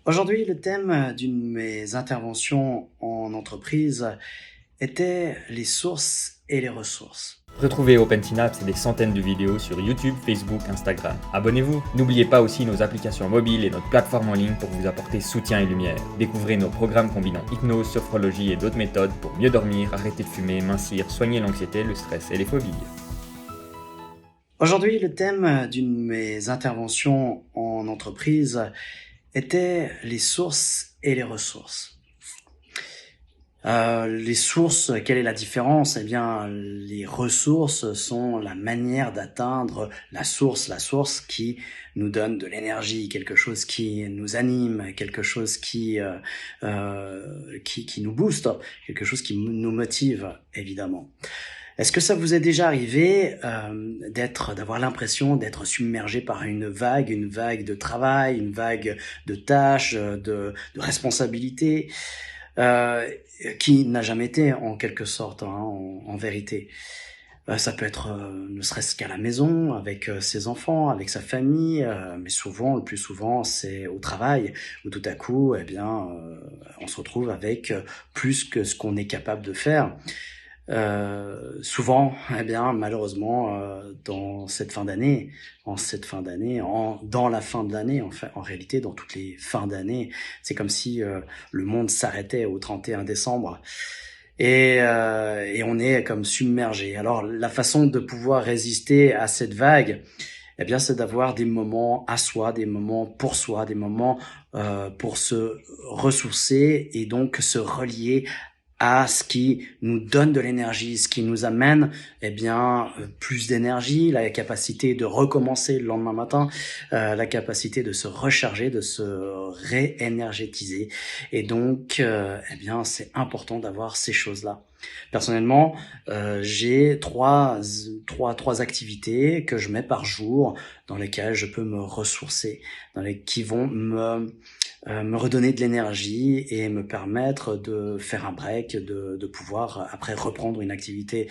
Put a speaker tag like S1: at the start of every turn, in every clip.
S1: Aujourd'hui, le thème d'une de mes interventions en entreprise était les sources et les ressources.
S2: Retrouvez OpenSynapse et des centaines de vidéos sur YouTube, Facebook, Instagram. Abonnez-vous. N'oubliez pas aussi nos applications mobiles et notre plateforme en ligne pour vous apporter soutien et lumière. Découvrez nos programmes combinant hypnose, sophrologie et d'autres méthodes pour mieux dormir, arrêter de fumer, mincir, soigner l'anxiété, le stress et les phobies.
S1: Aujourd'hui, le thème d'une de mes interventions en entreprise était les sources et les ressources. Les sources, quelle est la différence? Eh bien, les ressources sont la manière d'atteindre la source qui nous donne de l'énergie, quelque chose qui nous anime, quelque chose qui nous booste, quelque chose qui nous motive, évidemment. Est-ce que ça vous est déjà arrivé d'avoir l'impression d'être submergé par une vague de travail, une vague de tâches, de responsabilités, qui n'a jamais été en quelque sorte, en vérité. Ça peut être ne serait-ce qu'à la maison, avec ses enfants, avec sa famille, mais le plus souvent, c'est au travail, où tout à coup, on se retrouve avec plus que ce qu'on est capable de faire. Souvent, malheureusement, dans la fin de l'année, en réalité, dans toutes les fins d'année, c'est comme si le monde s'arrêtait au 31 décembre. Et on est comme submergé. Alors, la façon de pouvoir résister à cette vague, c'est d'avoir des moments à soi, des moments pour soi, des moments pour se ressourcer et donc se relier à ce qui nous donne de l'énergie, ce qui nous amène plus d'énergie, la capacité de recommencer le lendemain matin, la capacité de se recharger, de se réénergétiser. Et donc, c'est important d'avoir ces choses-là. Personnellement, j'ai trois activités que je mets par jour dans lesquelles je peux me ressourcer, qui vont me redonner de l'énergie et me permettre de faire un break, de pouvoir après reprendre une activité,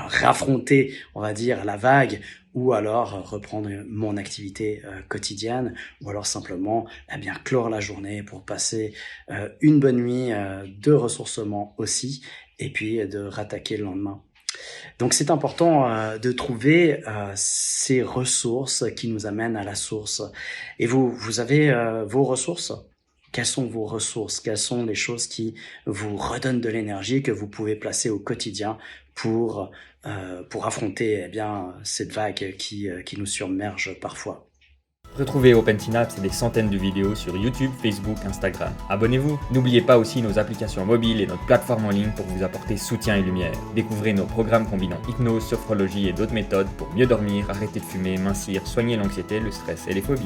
S1: réaffronter, on va dire, la vague, ou alors reprendre mon activité quotidienne, ou alors simplement clore la journée pour passer une bonne nuit de ressourcement aussi, et puis de rattaquer le lendemain. Donc c'est important de trouver ces ressources qui nous amènent à la source. Et vous avez vos ressources? Quelles sont vos ressources? Quelles sont les choses qui vous redonnent de l'énergie que vous pouvez placer au quotidien pour affronter cette vague qui nous submerge parfois?
S2: Retrouvez OpenSynapse et des centaines de vidéos sur YouTube, Facebook, Instagram. Abonnez-vous. N'oubliez pas aussi nos applications mobiles et notre plateforme en ligne pour vous apporter soutien et lumière. Découvrez nos programmes combinant hypnose, sophrologie et d'autres méthodes pour mieux dormir, arrêter de fumer, mincir, soigner l'anxiété, le stress et les phobies.